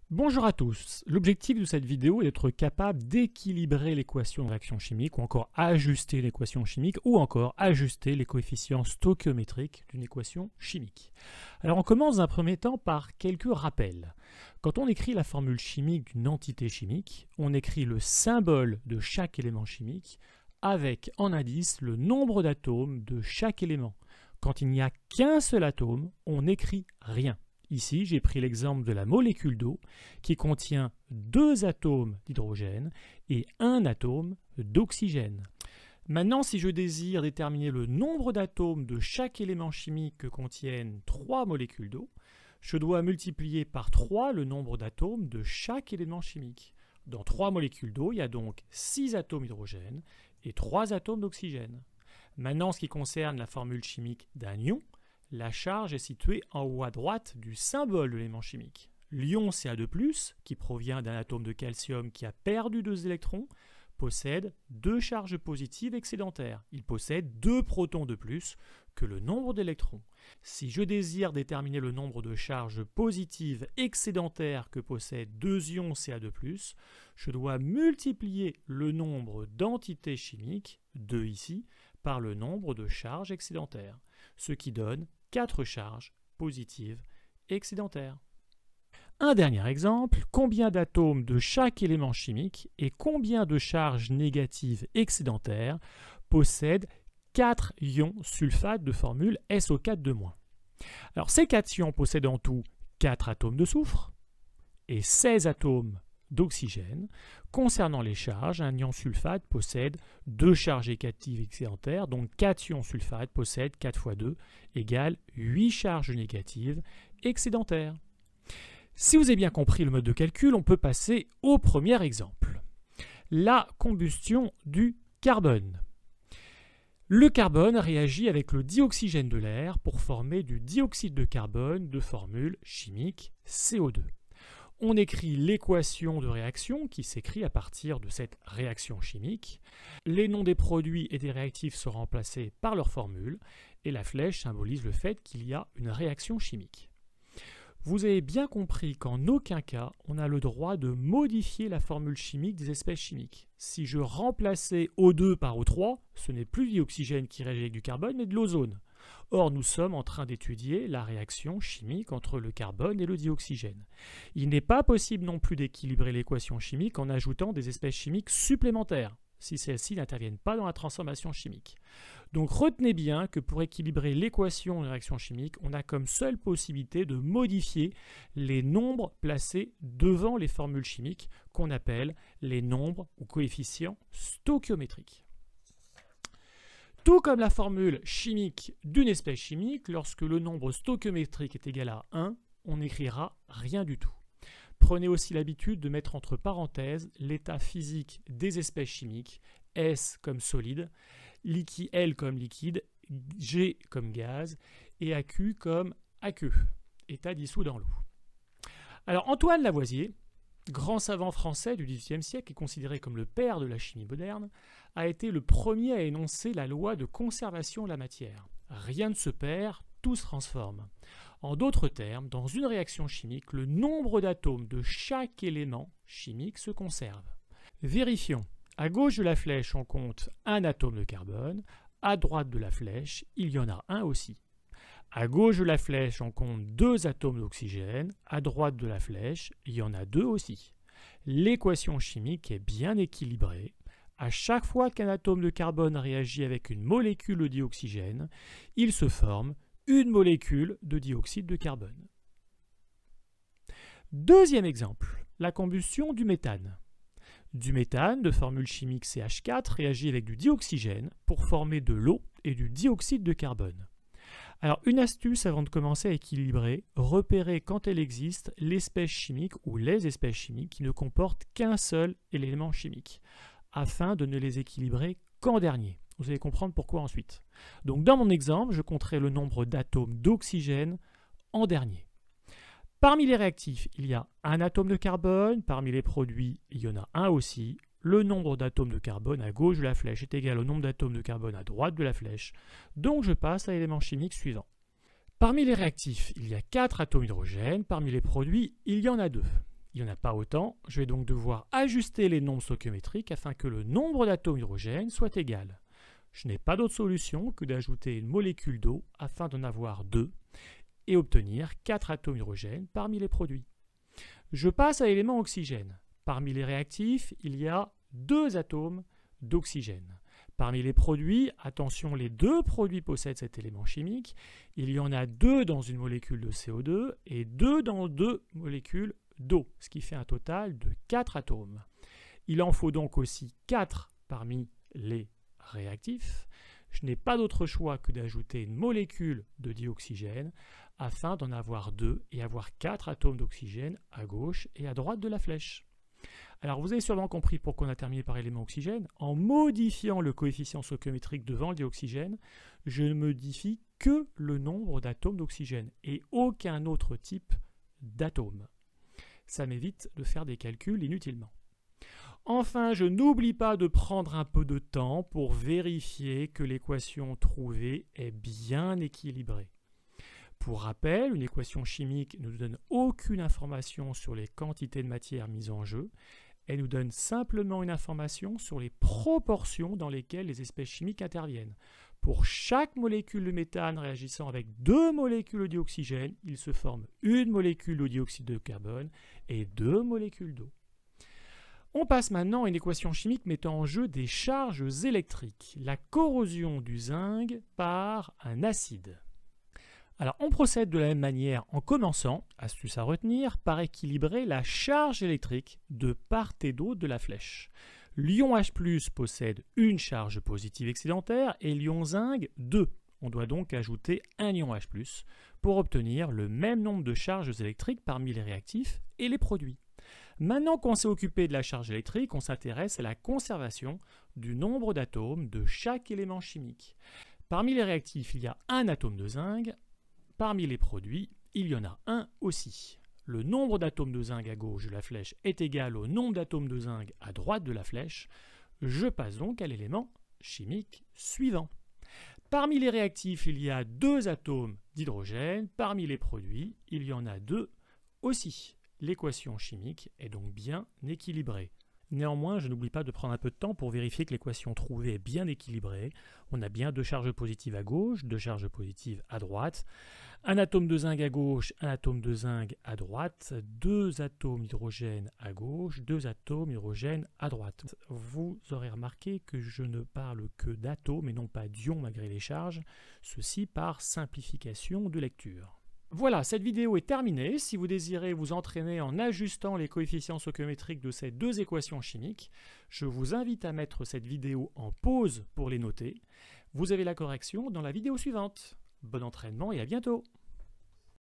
Bonjour à tous. L'objectif de cette vidéo est d'être capable d'équilibrer l'équation de réaction chimique ou encore ajuster l'équation chimique ou encore ajuster les coefficients stoichiométriques d'une équation chimique. Alors on commence dans un premier temps par quelques rappels. Quand on écrit la formule chimique d'une entité chimique, on écrit le symbole de chaque élément chimique avec en indice le nombre d'atomes de chaque élément. Quand il n'y a qu'un seul atome, on n'écrit rien. Ici, j'ai pris l'exemple de la molécule d'eau qui contient 2 atomes d'hydrogène et 1 atome d'oxygène. Maintenant, si je désire déterminer le nombre d'atomes de chaque élément chimique que contiennent 3 molécules d'eau, je dois multiplier par 3 le nombre d'atomes de chaque élément chimique. Dans 3 molécules d'eau, il y a donc 6 atomes d'hydrogène et 3 atomes d'oxygène. Maintenant, en ce qui concerne la formule chimique d'un ion, la charge est située en haut à droite du symbole de l'élément chimique. L'ion Ca2+, qui provient d'un atome de calcium qui a perdu 2 électrons, possède 2 charges positives excédentaires. Il possède 2 protons de plus que le nombre d'électrons. Si je désire déterminer le nombre de charges positives excédentaires que possèdent 2 ions Ca2+, je dois multiplier le nombre d'entités chimiques, 2 ici, par le nombre de charges excédentaires, ce qui donne 4 charges positives excédentaires. Un dernier exemple, combien d'atomes de chaque élément chimique et combien de charges négatives excédentaires possèdent 4 ions sulfate de formule SO4 2-. Alors ces 4 ions possèdent en tout 4 atomes de soufre et 16 atomes d'oxygène. Concernant les charges, un ion sulfate possède 2 charges négatives excédentaires, donc 4 ions sulfate possèdent 4 fois 2 égale 8 charges négatives excédentaires. Si vous avez bien compris le mode de calcul, on peut passer au premier exemple. La combustion du carbone. Le carbone réagit avec le dioxygène de l'air pour former du dioxyde de carbone de formule chimique CO2. On écrit l'équation de réaction qui s'écrit à partir de cette réaction chimique. Les noms des produits et des réactifs sont remplacés par leur formule et la flèche symbolise le fait qu'il y a une réaction chimique. Vous avez bien compris qu'en aucun cas on a le droit de modifier la formule chimique des espèces chimiques. Si je remplaçais O2 par O3, ce n'est plus du oxygène qui réagit avec du carbone mais de l'ozone. Or, nous sommes en train d'étudier la réaction chimique entre le carbone et le dioxygène. Il n'est pas possible non plus d'équilibrer l'équation chimique en ajoutant des espèces chimiques supplémentaires, si celles-ci n'interviennent pas dans la transformation chimique. Donc retenez bien que pour équilibrer l'équation de réaction chimique, on a comme seule possibilité de modifier les nombres placés devant les formules chimiques qu'on appelle les nombres ou coefficients stoichiométriques. Tout comme la formule chimique d'une espèce chimique, lorsque le nombre stoichiométrique est égal à 1, on n'écrira rien du tout. Prenez aussi l'habitude de mettre entre parenthèses l'état physique des espèces chimiques, S comme solide, L comme liquide, G comme gaz et AQ comme aqueux, état dissous dans l'eau. Alors Antoine Lavoisier, grand savant français du XVIIIe siècle et considéré comme le père de la chimie moderne, a été le premier à énoncer la loi de conservation de la matière. Rien ne se perd, tout se transforme. En d'autres termes, dans une réaction chimique, le nombre d'atomes de chaque élément chimique se conserve. Vérifions. À gauche de la flèche, on compte un atome de carbone. À droite de la flèche, il y en a un aussi. À gauche de la flèche, on compte 2 atomes d'oxygène. À droite de la flèche, il y en a 2 aussi. L'équation chimique est bien équilibrée. À chaque fois qu'un atome de carbone réagit avec une molécule de dioxygène, il se forme une molécule de dioxyde de carbone. Deuxième exemple, la combustion du méthane. Du méthane, de formule chimique CH4, réagit avec du dioxygène pour former de l'eau et du dioxyde de carbone. Alors, une astuce avant de commencer à équilibrer, repérez quand elle existe l'espèce chimique ou les espèces chimiques qui ne comportent qu'un seul élément chimique, afin de ne les équilibrer qu'en dernier. Vous allez comprendre pourquoi ensuite. Donc, dans mon exemple, je compterai le nombre d'atomes d'oxygène en dernier. Parmi les réactifs, il y a un atome de carbone. Parmi les produits, il y en a un aussi. Le nombre d'atomes de carbone à gauche de la flèche est égal au nombre d'atomes de carbone à droite de la flèche. Donc je passe à l'élément chimique suivant. Parmi les réactifs, il y a 4 atomes d'hydrogène. Parmi les produits, il y en a 2. Il n'y en a pas autant, je vais donc devoir ajuster les nombres stoichiométriques afin que le nombre d'atomes d'hydrogène soit égal. Je n'ai pas d'autre solution que d'ajouter une molécule d'eau afin d'en avoir 2 et obtenir 4 atomes d'hydrogène parmi les produits. Je passe à l'élément oxygène. Parmi les réactifs, il y a 2 atomes d'oxygène. Parmi les produits, attention, les 2 produits possèdent cet élément chimique. Il y en a 2 dans une molécule de CO2 et 2 dans 2 molécules d'eau, ce qui fait un total de 4 atomes. Il en faut donc aussi 4 parmi les réactifs. Je n'ai pas d'autre choix que d'ajouter une molécule de dioxygène afin d'en avoir 2 et avoir 4 atomes d'oxygène à gauche et à droite de la flèche. Alors vous avez sûrement compris pourquoi on a terminé par l'élément oxygène. En modifiant le coefficient stoichiométrique devant le dioxygène, je ne modifie que le nombre d'atomes d'oxygène et aucun autre type d'atome. Ça m'évite de faire des calculs inutilement. Enfin, je n'oublie pas de prendre un peu de temps pour vérifier que l'équation trouvée est bien équilibrée. Pour rappel, une équation chimique ne nous donne aucune information sur les quantités de matière mises en jeu. Elle nous donne simplement une information sur les proportions dans lesquelles les espèces chimiques interviennent. Pour chaque molécule de méthane réagissant avec 2 molécules d'oxygène, il se forme une molécule de dioxyde de carbone et 2 molécules d'eau. On passe maintenant à une équation chimique mettant en jeu des charges électriques. La corrosion du zinc par un acide. Alors on procède de la même manière en commençant, astuce à retenir, par équilibrer la charge électrique de part et d'autre de la flèche. L'ion H+ possède une charge positive excédentaire et l'ion zinc 2. On doit donc ajouter un ion H+ pour obtenir le même nombre de charges électriques parmi les réactifs et les produits. Maintenant qu'on s'est occupé de la charge électrique, on s'intéresse à la conservation du nombre d'atomes de chaque élément chimique. Parmi les réactifs, il y a un atome de zinc. Parmi les produits, il y en a un aussi. Le nombre d'atomes de zinc à gauche de la flèche est égal au nombre d'atomes de zinc à droite de la flèche. Je passe donc à l'élément chimique suivant. Parmi les réactifs, il y a 2 atomes d'hydrogène. Parmi les produits, il y en a 2 aussi. L'équation chimique est donc bien équilibrée. Néanmoins, je n'oublie pas de prendre un peu de temps pour vérifier que l'équation trouvée est bien équilibrée. On a bien 2 charges positives à gauche, 2 charges positives à droite, un atome de zinc à gauche, un atome de zinc à droite, 2 atomes d'hydrogène à gauche, 2 atomes d'hydrogène à droite. Vous aurez remarqué que je ne parle que d'atomes et non pas d'ions malgré les charges, ceci par simplification de lecture. Voilà, cette vidéo est terminée. Si vous désirez vous entraîner en ajustant les coefficients stoichiométriques de ces 2 équations chimiques, je vous invite à mettre cette vidéo en pause pour les noter. Vous avez la correction dans la vidéo suivante. Bon entraînement et à bientôt!